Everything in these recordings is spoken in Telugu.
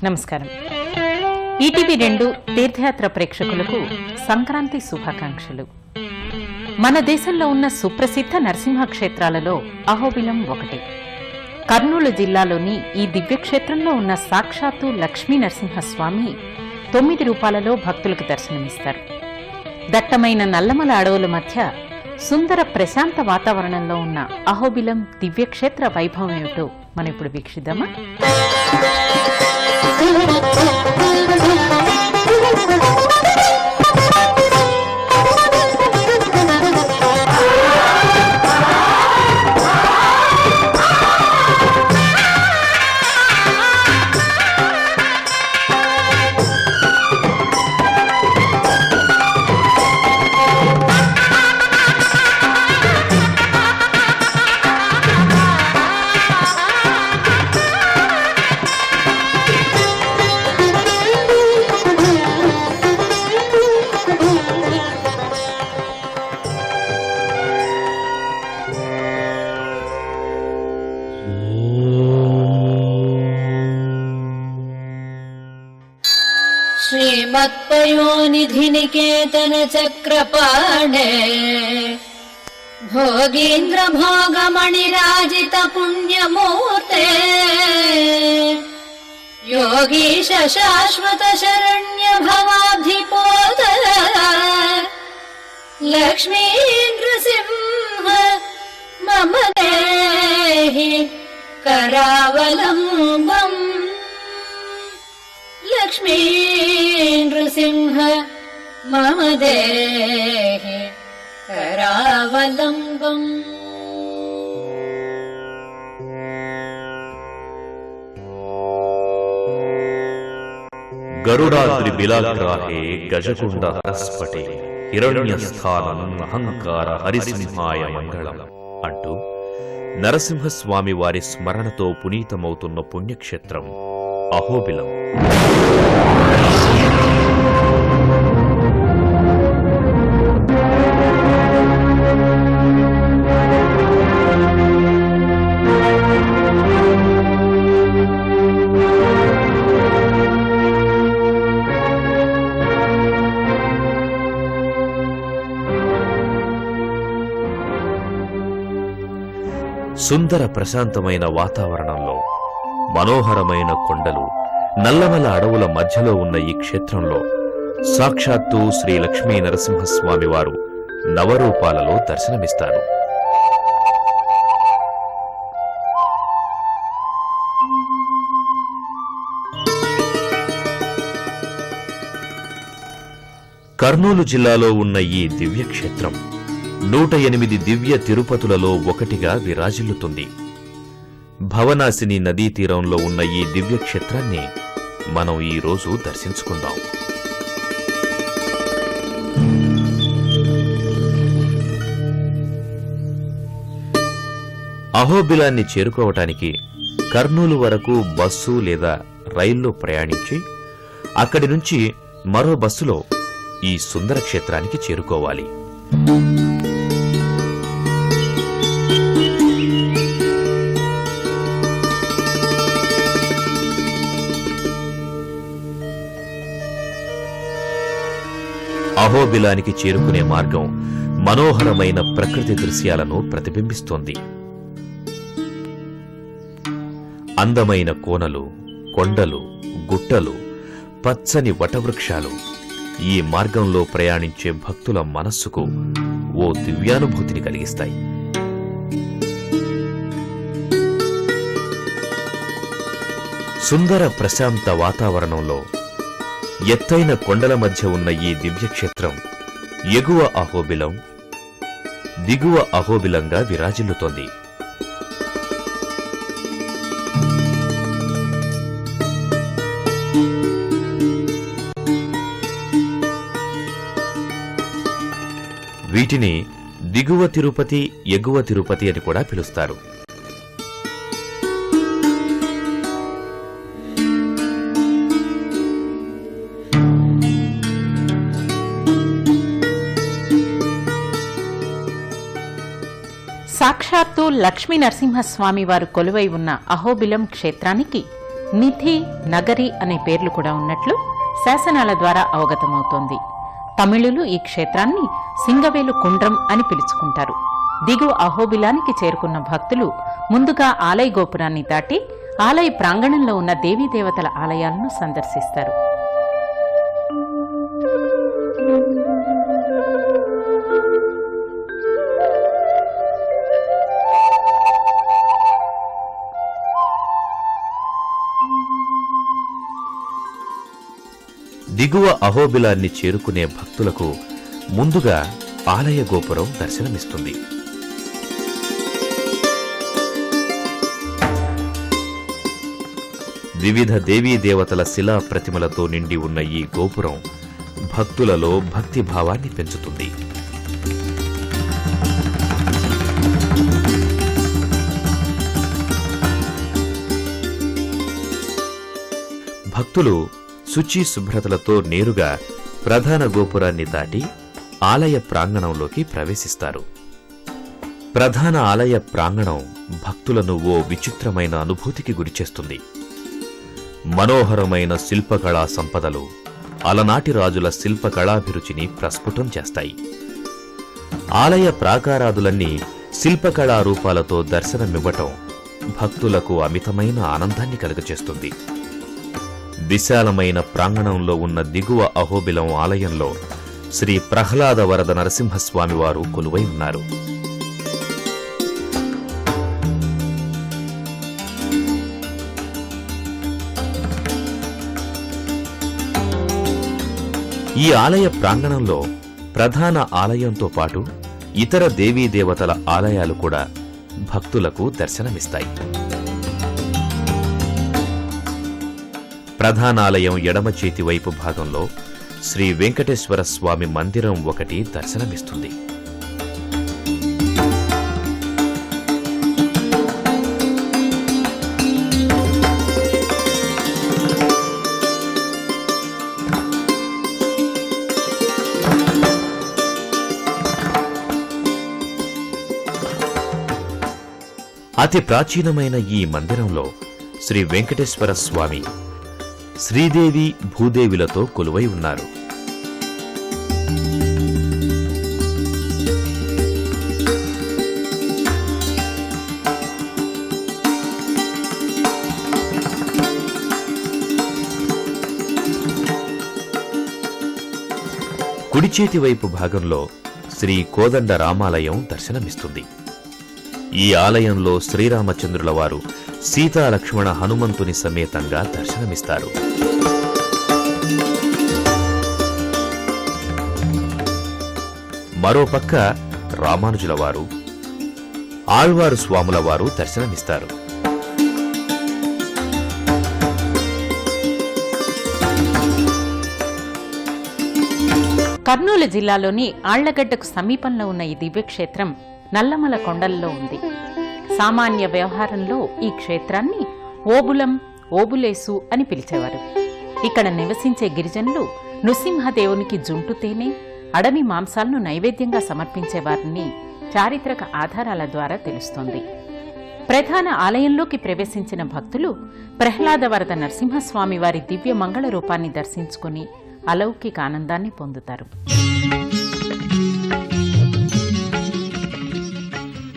నమస్కారం. ఈటీవీ 2 తీర్థయాత్ర ప్రేక్షకులకు సంక్రాంతి శుభాకాంక్షలు. మన దేశంలో ఉన్న సుప్రసిద్ధ నరసింహ క్షేత్రాలలో అహోబిలం ఒకటి. కర్నూలు జిల్లాలోని ఈ దివ్యక్షేత్రంలో ఉన్న సాక్షాత్తు లక్ష్మీ నరసింహస్వామి 9 రూపాలలో భక్తులకు దర్శనమిస్తారు. దట్టమైన నల్లమల అడవుల మధ్య సుందర ప్రశాంత వాతావరణంలో ఉన్న అహోబిలం దివ్యక్షేత్ర వైభవం ఏమిటో మనం ఇప్పుడు వీక్షిద్దామా? श्रीमत्पयोनिधि निकेतन चक्रपाणे भोगीन्द्र भोगमणिराजित पुण्यमूर्ते योगीश शाश्वत शरण्य भवाधिपोत लक्ष्मी नृसिंह मम देहि करावलम्बम् लक्ष्मी नृसिंह मम देहि करावलम्बम्. गरुडाद्रि बिलाग्राहे गजकुंड हरस्पटे हिरण्यस्थानं अहंकार हरिसिंहाय मंगళం అంటూ నరసింహస్వామి వారి స్మరణతో పునీతమవుతున్న పుణ్యక్షేత్రం అహోబిలం. సుందర ప్రశాంతమైన వాతావరణంలో మనోహరమైన కొండలు, నల్లమల అడవుల మధ్యలో ఉన్న ఈ క్షేత్రంలో సాక్షాత్తు శ్రీ లక్ష్మీ నరసింహస్వామి వారు నవరూపాలలో దర్శనమిస్తారు. కర్నూలు జిల్లాలో ఉన్న ఈ దివ్యక్షేత్రం 108 దివ్య తిరుపతులలో ఒకటిగా విరాజిల్లుతుంది. భవనాశిని నదీ తీరంలో ఉన్న ఈ దివ్యక్షేత్రాన్ని మనం ఈరోజు దర్శించుకుందాం. అహోబిలాన్ని చేరుకోవటానికి కర్నూలు వరకు బస్సు లేదా రైల్లో ప్రయాణించి అక్కడి నుంచి మరో బస్సులో ఈ సుందర క్షేత్రానికి చేరుకోవాలి. అహోబిలానికి చేరుకునే మార్గం మనోహరమైన ప్రకృతి దృశ్యాలను ప్రతిబింబిస్తోంది. అందమైన కోనలు, కొండలు, గుట్టలు, పచ్చని వటవృక్షాలు ఈ మార్గంలో ప్రయాణించే భక్తుల మనస్సుకు ఓ దివ్యానుభూతిని కలిగిస్తాయి. సుందర ప్రశాంత వాతావరణంలో ఎత్తైన కొండల మధ్య ఉన్న ఈ దివ్యక్షేత్రం ఎగువ అహోబిలం, దిగువ అహోబిలంగా విరాజిల్లుతోంది. వీటిని దిగువ తిరుపతి, ఎగువ తిరుపతి అని కూడా పిలుస్తారు. సాక్షాత్తు లక్ష్మీ నరసింహస్వామి వారు కొలువై ఉన్న అహోబిలం క్షేత్రానికి నిధి, నగరి అనే పేర్లు కూడా ఉన్నట్లు శాసనాల ద్వారా అవగతమవుతోంది. తమిళులు ఈ క్షేత్రాన్ని సింగవేలు కుండ్రం అని పిలుచుకుంటారు. దిగువ అహోబిలానికి చేరుకున్న భక్తులు ముందుగా ఆలయ గోపురాన్ని దాటి ఆలయ ప్రాంగణంలో ఉన్న దేవీదేవతల ఆలయాలను సందర్శిస్తారు. దిగువ అహోబిలాన్ని చేరుకునే భక్తులకు ముందుగా ఆలయ గోపురం దర్శనమిస్తుంది. వివిధ దేవీ దేవతల శిలా ప్రతిమలతో నిండి ఉన్న ఈ గోపురం భక్తులలో భక్తిభావాన్ని పెంచుతుంది. భక్తులు శుచి శుభ్రతలతో నేరుగా ప్రధాన గోపురాన్ని దాటి ఆలయ ప్రాంగణంలోకి ప్రవేశిస్తారు. ప్రధాన ఆలయ ప్రాంగణం భక్తులను ఓ విచిత్రమైన అనుభూతికి గురిచేస్తుంది. మనోహరమైన శిల్పకళా సంపదలు అలనాటి రాజుల శిల్పకళాభిరుచిని ప్రస్ఫుటం చేస్తాయి. ఆలయ ప్రాకారాదులన్నీ శిల్పకళా రూపాలతో దర్శనమివ్వటం భక్తులకు అమితమైన ఆనందాన్ని కలుగచేస్తుంది. విశాలమైన ప్రాంగణంలో ఉన్న దిగువ అహోబిలం ఆలయంలో శ్రీ ప్రహ్లాద వరద నరసింహస్వామివారు కొలువై ఉన్నారు. ఈ ఆలయ ప్రాంగణంలో ప్రధాన ఆలయంతో పాటు ఇతర దేవీ దేవతల ఆలయాలు కూడా భక్తులకు దర్శనమిస్తాయి. ప్రధానాలయం ఎడమ చేతి వైపు భాగంలో శ్రీ వెంకటేశ్వర స్వామి మందిరం ఒకటి దర్శనమిస్తుంది. అతి ప్రాచీనమైన ఈ మందిరంలో శ్రీ వెంకటేశ్వర స్వామి శ్రీదేవి భూదేవిలతో కొలువై ఉన్నారు. కుడిచేతి వైపు భాగంలో శ్రీ కోదండ రామాలయం దర్శనమిస్తుంది. ఈ ఆలయంలో శ్రీరామచంద్రుల వారు సీతాలక్ష్మణ హనుమంతుని సమేతంగా దర్శనమిస్తారు. మరోపక్క రామానుజుల వారు, ఆళ్వారు స్వాముల వారు దర్శనమిస్తారు. కర్నూలు జిల్లాలోని ఆళ్లగడ్డకు సమీపంలో ఉన్న ఈ దివ్యక్షేత్రం నల్లమల కొండల్లో ఉంది. సామాన్య వ్యవహారంలో ఈ క్షేత్రాన్ని ఓబులం, ఓబులేసు అని పిలిచేవారు. ఇక్కడ నివసించే గిరిజనులు నృసింహదేవునికి జుంటు తేనె, అడవి మాంసాలను నైవేద్యంగా సమర్పించేవారని చారిత్రక ఆధారాల ద్వారా తెలుస్తోంది. ప్రధాన ఆలయంలోకి ప్రవేశించిన భక్తులు ప్రహ్లాద వరద నరసింహస్వామి వారి దివ్య మంగళ రూపాన్ని దర్శించుకుని అలౌకిక ఆనందాన్ని పొందుతారు.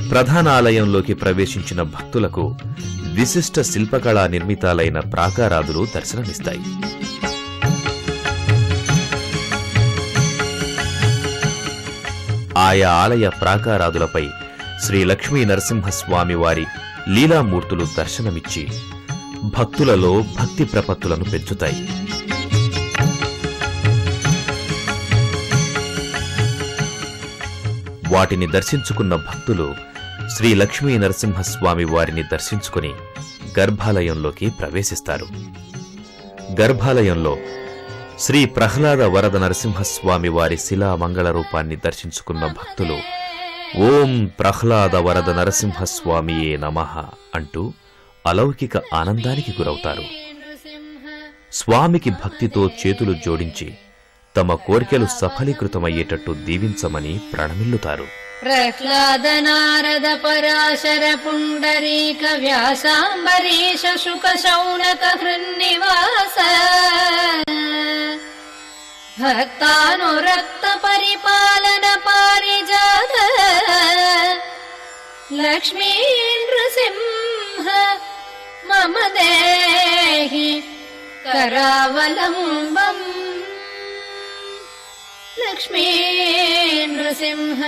ప్రధాన ఆలయంలోకి ప్రవేశించిన భక్తులకు విశిష్ట శిల్పకళా నిర్మితాలైన ప్రాకారాదులు దర్శనమిస్తాయి. ఆయా ఆలయ ప్రాకారాదులపై శ్రీ లక్ష్మీ నరసింహస్వామి వారి లీలామూర్తులు దర్శనమిచ్చి భక్తులలో భక్తి ప్రపత్తులను పెంచుతాయి. వాటిని దర్శించుకున్న భక్తులు శ్రీ లక్ష్మీ నరసింహస్వామి వారిని దర్శించుకుని గర్భాలయంలోకి ప్రవేశిస్తారు. గర్భాలయంలో శ్రీ ప్రహ్లాద వరద నరసింహస్వామి వారి శిలా మంగళ రూపాన్ని దర్శించుకున్న భక్తులు ఓం ప్రహ్లాద వరద నరసింహస్వామియే నమః అంటూ అలౌకిక ఆనందానికి గురవుతారు. స్వామికి భక్తితో చేతులు జోడించి తమ కోర్కెలు సఫలీకృతమయ్యేటట్టు దీవించమని ప్రణమిల్లుతారు. ప్రహ్లాద నారద పరాశర పుండరీక వ్యాసాంబరీష శుక శౌనక హృన్నివాస భక్తానురక్త పరిపాలన పారిజాత లక్ష్మీ నృసింహ మమ దేహి కరావలంబం లక్ష్మీ నృసింహ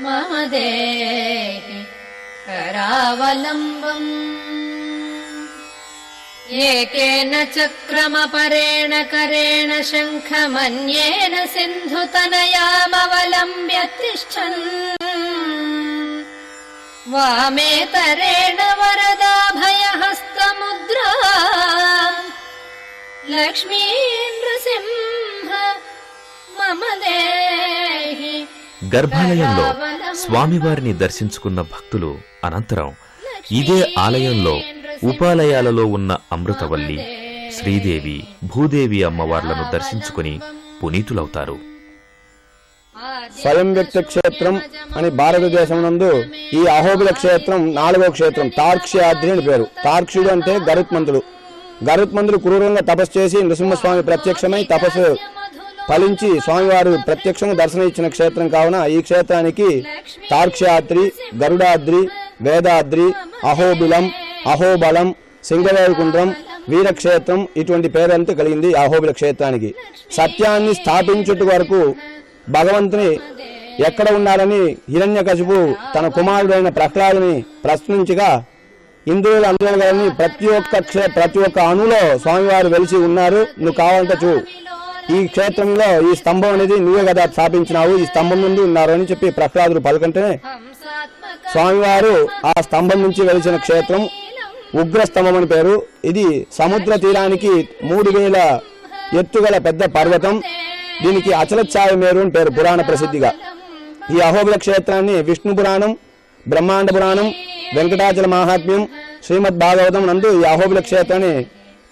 మమ దేహి కరావలంబం ఏకేన చక్రమపరేణ కరేణ శంఖమన్యేన సింధుతనయామవలంబ్య తిష్టన్ వామేతరేణ వరదాభయహస్తముద్రా లక్ష్మీ నృసింహ మమ దేహి గర్భాలయంలో స్వామివారిని దర్శించుకున్న భక్తులు అనంతరం ఇదే ఆలయంలో ఉపాలయాలలో ఉన్న అమృతవల్లి, శ్రీదేవి, భూదేవి అమ్మవార్లను దర్శించుకుని పునీతులవుతారు. స్వయం వ్యక్త క్షేత్రం అని భారతదేశం నందు ఈ అహోబిల క్షేత్రం 4వ క్షేత్రం. తార్క్ష్యాద్రి అని పేరు. తార్క్ష్యుడు అంటే గరుత్మంతుడు. గరుత్మంతుడు క్రూరంగా తపస్సు చేసి నృసింహస్వామి ప్రత్యక్షమై తపస్సు ఫలించి స్వామివారు ప్రత్యక్షంగా దర్శనం ఇచ్చిన క్షేత్రం కావున ఈ క్షేత్రానికి తార్క్ష్యాద్రి, గరుడాద్రి, వేదాద్రి, అహోబిలం, అహోబలం, సింగవైకుంఠం, వీరక్షేత్రం ఇటువంటి పేరంతా కలిగింది అహోబిల క్షేత్రానికి. సత్యాన్ని స్థాపించుట వరకు భగవంతుని ఎక్కడ ఉండాలని హిరణ్యకశిపు తన కుమారుడైన ప్రహ్లాదుని ప్రశ్నించగా ఇంద్రుడు అందగాని ప్రతి ఒక్క అణులో స్వామివారు వెలిసి ఉన్నారు, నువ్వు కావాలంటే చూ, ఈ క్షేత్రంలో ఈ స్తంభం అనేది నువ్వే కదా స్థాపించినావు, ఈ స్తంభం నుండి ఉన్నారు అని చెప్పి ప్రహ్లాదుడు పలుకంటేనే స్వామివారు ఆ స్తంభం నుంచి వెలిసిన క్షేత్రం ఉగ్రస్తంభం అని పేరు. ఇది సముద్ర తీరానికి 3000 ఎత్తుగల పెద్ద పర్వతం. దీనికి అచలఛాయ మేరు అని పేరు పురాణ ప్రసిద్ధిగా. ఈ అహోబిల క్షేత్రాన్ని విష్ణు పురాణం, బ్రహ్మాండ పురాణం, వెంకటాచల మహాత్మ్యం, శ్రీమద్ భాగవతం నందు ఈ అహోబిల క్షేత్రాన్ని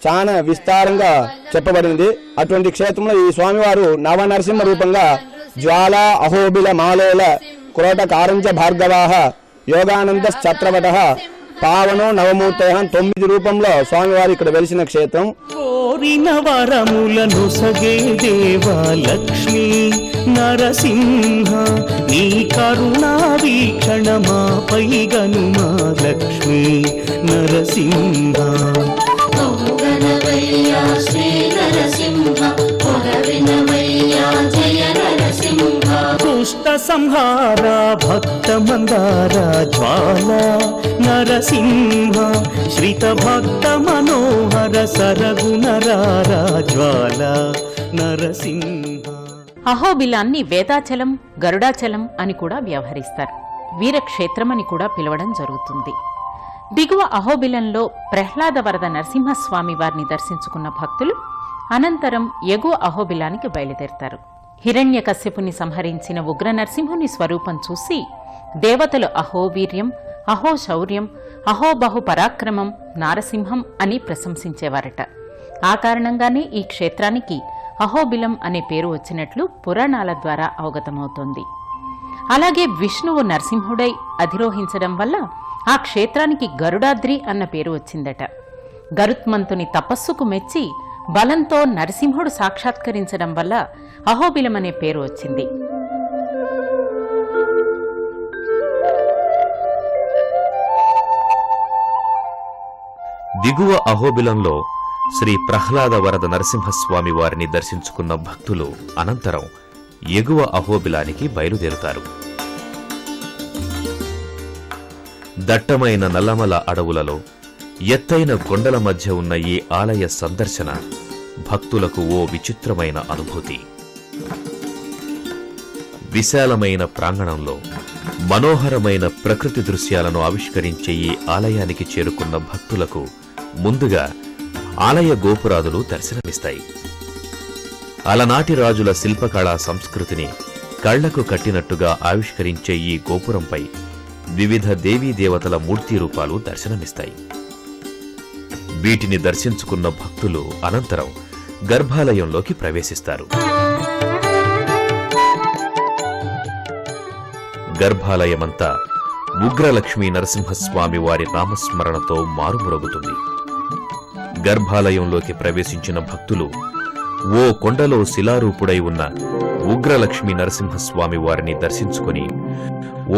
చాలా విస్తారంగా చెప్పబడింది. అటువంటి క్షేత్రంలో ఈ స్వామివారు నవనరసింహ రూపంగా జ్వాల అహోబిల మాలోల క్రోట కారంచ భార్గవాహ యోగానంద ఛత్రవట పావనో నవమూర్తయ 9 రూపంలో స్వామివారు ఇక్కడ వెలిసిన క్షేత్రం. కోరిన వరములను సగే దేవా లక్ష్మీ నరసింహ నీ కరుణా వీక్షణమా పైగనుమా లక్ష్మీ నరసింహ. పొగనవయ్యా శ్రీ నరసింహ పొగవినవయ్యా జయ నరసింహ. దుష్ట సంహార భక్త మందార జ్వాల నరసింహ శ్రిత భక్త మనోహర సరగుణరార జ్వాల నరసింహ. అహోబిలాన్ని వేదాచలం, గరుడాచలం అని కూడా వ్యవహరిస్తారు. వీరక్షేత్రం అని కూడా పిలవడం జరుగుతుంది. దిగువ అహోబిలంలో ప్రహ్లాద వరద నరసింహస్వామి వారిని దర్శించుకున్న భక్తులు అనంతరం ఎగువ అహోబిలానికి బయలుదేరతారు. హిరణ్యకశ్యపుని సంహరించిన ఉగ్ర నరసింహుని స్వరూపం చూసి దేవతలు అహోవీర్యం, అహోశౌర్యం, అహోబహు పరాక్రమం, నారసింహం అని ప్రశంసించేవారట. ఆ కారణంగానే ఈ క్షేత్రానికి అహోబిలం అనే పేరు వచ్చినట్లు పురాణాల ద్వారా అవగతమవుతోంది. అలాగే విష్ణువు నరసింహుడై అధిరోహించడం వల్ల ఆ క్షేత్రానికి గరుడాద్రి అన్న పేరు వచ్చిందట. గరుత్మంతుని తపస్సుకు మెచ్చి బలంతో నరసింహుడు సాక్షాత్కరించడం వల్ల అహోబిలం అనే పేరు వచ్చింది. దిగువ అహోబిలంలో శ్రీ ప్రహ్లాద వరద నరసింహస్వామి వారిని దర్శించుకున్న భక్తులు అనంతరం ఎగువ అహోబిలానికి బయలుదేరుతారు. దట్టమైన నల్లమల అడవులలో ఎత్తైన కొండల మధ్య ఉన్న ఈ ఆలయ సందర్శన భక్తులకు ఓ విచిత్రమైన అనుభూతి. విశాలమైన ప్రాంగణంలో మనోహరమైన ప్రకృతి దృశ్యాలను ఆవిష్కరించే ఈ ఆలయానికి చేరుకున్న భక్తులకు ముందుగా ఆలయ గోపురాదులు దర్శనమిస్తాయి. అలనాటి రాజుల శిల్పకళా సంస్కృతిని కళ్లకు కట్టినట్టుగా ఆవిష్కరించే ఈ గోపురంపై వివిధ దేవీ దేవతల మూర్తి రూపాలు దర్శనమిస్తాయి. వీటిని దర్శించుకున్న భక్తులు అనంతరం గర్భాలయంలోకి ప్రవేశిస్తారు. గర్భాలయమంతా ఉగ్రలక్ష్మీ నరసింహస్వామి వారి నామస్మరణతో మారుమ్రోగుతుంది. గర్భాలయంలోకి ప్రవేశించిన భక్తులు ఓ కొండలో శిలారూపుడై ఉన్న ఉగ్రలక్ష్మీ నరసింహస్వామి వారిని దర్శించుకుని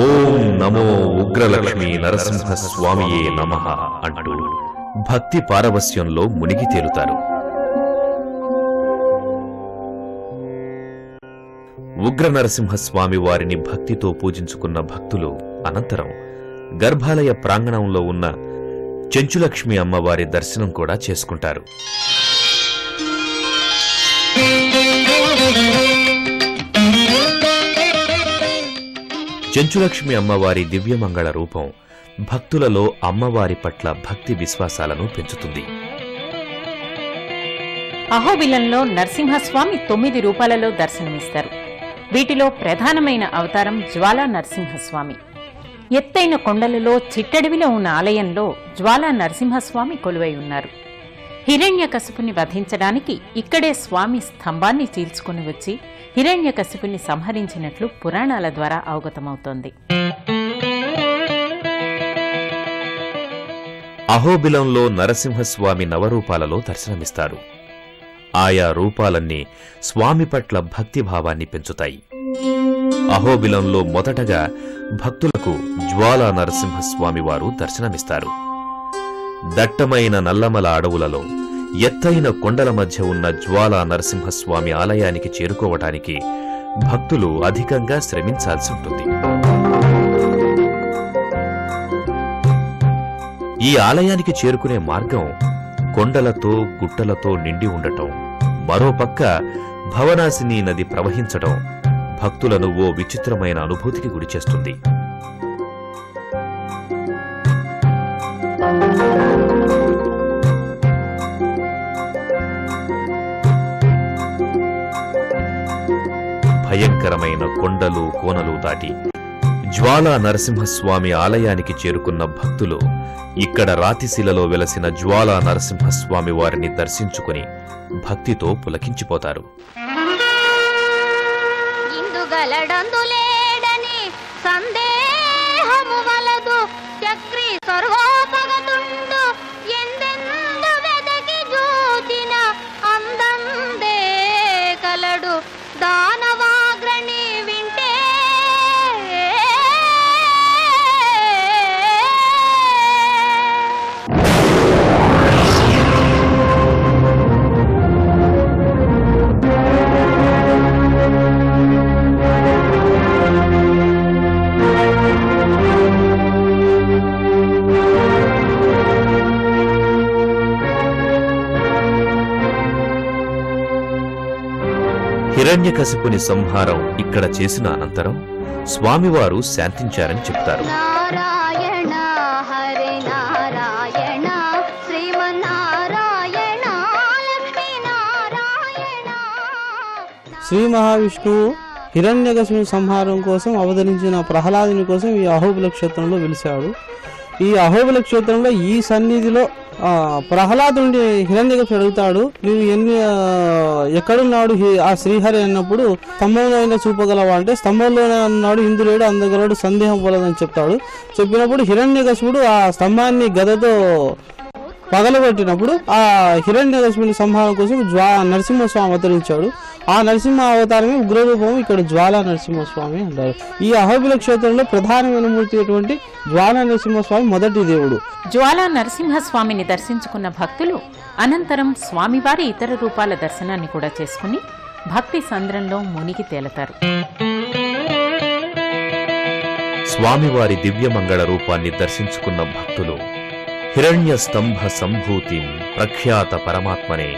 ఓం నమో ఉగ్రలక్ష్మీ నరసింహస్వామియే నమః అంటూ భక్తి పారవస్యంలో మునిగి తేలుతారు. ఉగ్ర నరసింహస్వామి వారిని భక్తితో పూజించుకున్న భక్తులు అనంతరం గర్భాలయ ప్రాంగణంలో ఉన్న చెంచులక్ష్మి అమ్మవారి దర్శనం కూడా చేసుకుంటారు. చెంచులక్ష్మి అమ్మవారి దివ్యమంగళ రూపం భక్తులలో అమ్మవారి పట్ల భక్తి విశ్వాసాలను పెంచుతుంది. అహోబిలంలో నరసింహస్వామి 9 రూపాలలో దర్శనమిస్తారు. వీటిలో ప్రధానమైన అవతారం జ్వాలా నరసింహస్వామి. ఎత్తైన కొండలలో చిట్టడివిలో ఉన్న ఆలయంలో జ్వాలా నరసింహస్వామి కొలువై ఉన్నారు. హిరణ్యకశిపుని వధించడానికి ఇక్కడే స్వామి స్తంభాన్ని చీల్చుకుని వచ్చి హిరణ్యకశిపుని సంహరించినట్లు పురాణాల ద్వారా అవగతమవుతోంది. అహోబిలంలో నరసింహస్వామి నవరూపాలలో దర్శనమిస్తారు. ఆయా రూపాలన్నీ స్వామి పట్ల భక్తిభావాన్ని పెంచుతాయి. అహోబిలంలో మొదటగా భక్తులకు జ్వాలా నరసింహస్వామి వారు దర్శనమిస్తారు. దట్టమైన నల్లమల అడవులలో ఎత్తైన కొండల మధ్య ఉన్న జ్వాలా నరసింహస్వామి ఆలయానికి చేరుకోవటానికి భక్తులు అధికంగా శ్రమించాల్సి ఉంటుంది. ఈ ఆలయానికి చేరుకునే మార్గం కొండలతో గుట్టలతో నిండి ఉండటం, మరోపక్క భవనాసిని నది ప్రవహించటం భక్తులను ఓ విచిత్రమైన అనుభూతికి గురిచేస్తుంది. భయంకరమైన కొండలు కోనలు దాటి జ్వాలా నరసింహస్వామి ఆలయానికి చేరుకున్న భక్తులు ఇక్కడ రాతిశిలలో వెలసిన జ్వాలా నరసింహస్వామి వారిని దర్శించుకుని భక్తితో పులకించిపోతారు. ఇందుగలడందులేడని సందేహము వలదు, చక్రి సర్వోపగతుండు ఎందెందు వెదకి జూచిన అందందే కలడు దానవాగ్రణి వింటే హిరణ్యకశిపుని సంహారం ఇక్కడ చేసిన అనంతరం స్వామివారు శాంతించారని చెప్తారు. నారాయణ హరి నారాయణ శ్రీమన్నారాయణ లక్ష్మీ నారాయణ. శ్రీ మహావిష్ణువు హిరణ్యకశిపుని సంహారం కోసం అవతరించిన ప్రహ్లాదుని కోసం ఈ అహోబిల క్షేత్రంలో వెలిశాడు. ఈ అహోబిల క్షేత్రంలో ఈ సన్నిధిలో ప్రహ్లాదుని హిరణ్యకశిపుడు అడుగుతాడు, నువ్వు ఎక్కడున్నాడు ఆ శ్రీహరి అన్నప్పుడు స్తంభంలో అయినా చూపగలవా అంటే స్తంభంలోనే అన్నాడు, ఇంద్రుడు అందగలడు, సందేహం పోలేదని చెప్తాడు. చెప్పినప్పుడు హిరణ్యకశిపుడు ఆ స్తంభాన్ని గదతో పగలగొట్టినప్పుడు ఆ హిరణ్యకశిపుని సంహారం కోసం నరసింహస్వామి అవతరించాడు. ఆ నరసింహ అవతారమే ఉగ్రరూపం ఇక్కడ జ్వాలా నరసింహస్వామి అంటారు. ఈ అహోబిల క్షేత్రంలో ప్రధానమైన మూర్తి అటువంటి జ్వాలా నరసింహస్వామి మొదటి దేవుడు. జ్వాలా నరసింహస్వామిని దర్శించుకున్న భక్తులు అనంతరం స్వామివారి ఇతర రూపాల దర్శనాన్ని కూడా చేసుకుని భక్తి సంద్రంలో మునిగి తేలతారు. స్వామివారి దివ్యమంగళ రూపాన్ని దర్శించుకున్న భక్తులు హిరణ్య స్తంభ సంభూతిం ప్రఖ్యాత పరమాత్మనే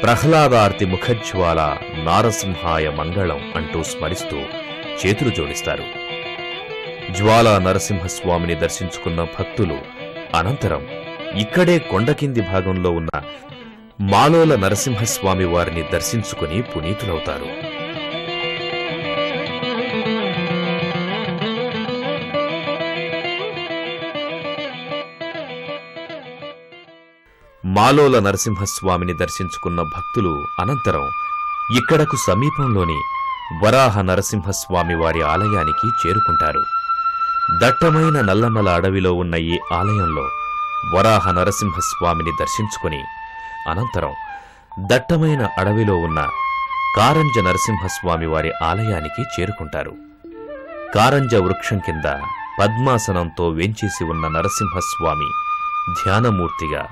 ప్రహ్లాదార్తి ముఖజ్వాల నారసింహాయ మంగళం అంటూ స్మరిస్తూ చేతులు జోడిస్తారు. జ్వాలా నరసింహస్వామిని దర్శించుకున్న భక్తులు అనంతరం ఇక్కడే కొండకింది భాగంలో ఉన్న మాలోల నరసింహస్వామి వారిని దర్శించుకుని పునీతులవుతారు. మాలోల నరసింహస్వామిని దర్శించుకున్న భక్తులు అనంతరం ఇక్కడకు సమీపంలోని వరాహ నరసింహస్వామి వారి ఆలయానికి చేరుకుంటారు. దట్టమైన నల్లమల అడవిలో ఉన్న ఈ ఆలయంలో వరాహ నరసింహస్వామిని దర్శించుకుని అనంతరం దట్టమైన అడవిలో ఉన్న కారంజ నరసింహస్వామి వారి ఆలయానికి చేరుకుంటారు. కారంజ వృక్షం కింద పద్మాసనంతో వేంచేసి ఉన్న నరసింహస్వామి ధ్యానమూర్తిగా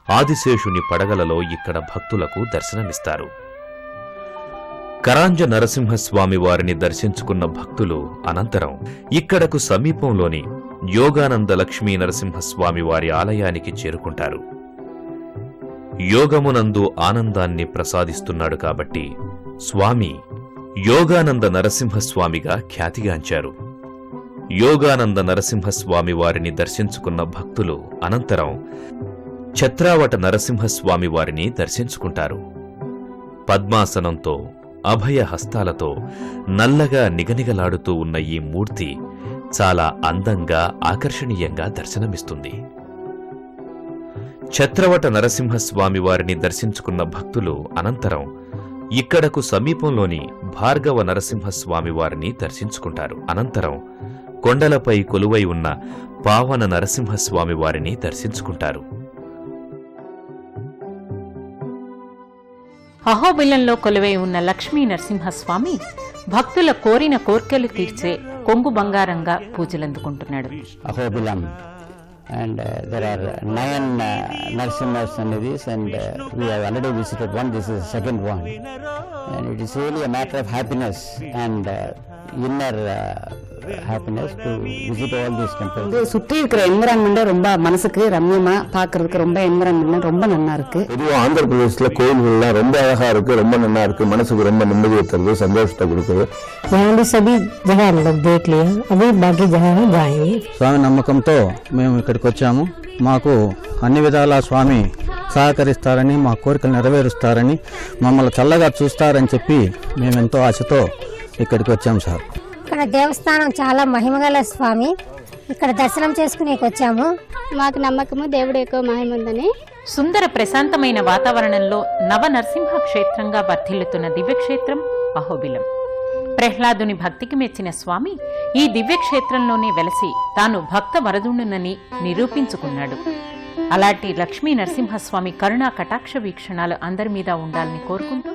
ఆదిశేషుని పడగలలో ఇక్కడ భక్తులకు దర్శనమిస్తారు. కరాంజ నరసింహస్వామి వారిని దర్శించుకున్న భక్తులు అనంతరం ఇక్కడకు సమీపంలోని యోగానంద లక్ష్మీ నరసింహస్వామి వారి ఆలయానికి చేరుకుంటారు. యోగమునందు ఆనందాన్ని ప్రసాదిస్తున్నాడు కాబట్టి స్వామి యోగానంద నరసింహస్వామిగా ఖ్యాతిగాంచారు. యోగానంద నరసింహస్వామి వారిని దర్శించుకున్న భక్తులు అనంతరం ఛత్రావట నరసింహస్వామి వారిని దర్శించుకుంటారు. పద్మాసనంతో అభయ హస్తాలతో నల్లగా నిగనిగలాడుతూ ఉన్న ఈ మూర్తి చాలా అందంగా ఆకర్షణీయంగా దర్శనమిస్తుంది. ఛత్రవట నరసింహస్వామి వారిని దర్శించుకున్న భక్తులు అనంతరం ఇక్కడకు సమీపంలోని భార్గవ నరసింహస్వామి వారిని దర్శించుకుంటారు. అనంతరం కొండలపై కొలువై ఉన్న పావన నరసింహస్వామి వారిని దర్శించుకుంటారు. అహోబిలంలో కొలువై ఉన్న లక్ష్మీ నరసింహస్వామి భక్తుల కోరిన కోర్కెలు తీర్చే కొంగు బంగారంగా పూజలందుకుంటున్నాడు. Ahobilam, and there are 9 Narasimha Sannidhis, and we have already visited one. This is the second one, and it is really a matter of happiness and inner happiness to visit all these temples. இது சுற்றி இருக்கிற என்விரான்மெண்ட் ரொம்ப மனசுக்கு ரம்யமா பாக்குறதுக்கு ரொம்ப என்விரான்மெண்ட் ரொம்ப நல்லா இருக்கு. பொதுவாக ஆந்திர பிரதேசத்துல கோயில்கள்லாம் ரொம்ப அழகா இருக்கு, ரொம்ப நல்லா இருக்கு, மனசுக்கு ரொம்ப நிம்மதியை தருது, சந்தோஷத்தை கொடுக்குது. यहाँ भी सभी जगह हम लोग देख लिया, अभी बाकी जगह जाएंगे. స్వామి నమ్మకంతో మేము ఇక్కడికి వచ్చాము. మాకు అన్ని విధాలా స్వామి సహకరిస్తారని, మా కోరికలు నెరవేరుస్తారని, మమ్మల్ని చల్లగా చూస్తారని చెప్పి మేమెంతో ఆశతో ఇక్కడికి వచ్చాము సార్. ఇక్కడ దేవస్థానం చాలా మహిమగల స్వామి, ఇక్కడ దర్శనం చేసుకునేకి వచ్చాము. మాకు నమ్మకము దేవుడు ఎక్కువ మహిమ ఉందని. సుందర ప్రశాంతమైన వాతావరణంలో నవ నరసింహ క్షేత్రంగా వర్ధిల్లుతున్న దివ్యక్షేత్రం అహోబిలం. ప్రహ్లాదుని భక్తికి మెచ్చిన స్వామి ఈ దివ్యక్షేత్రంలోనే వెలసి తాను భక్త వరదుండునని నిరూపించుకున్నాడు. అలాంటి లక్ష్మీ నరసింహస్వామి కరుణా కటాక్ష వీక్షణాలు అందరి మీద ఉండాలని కోరుకుంటూ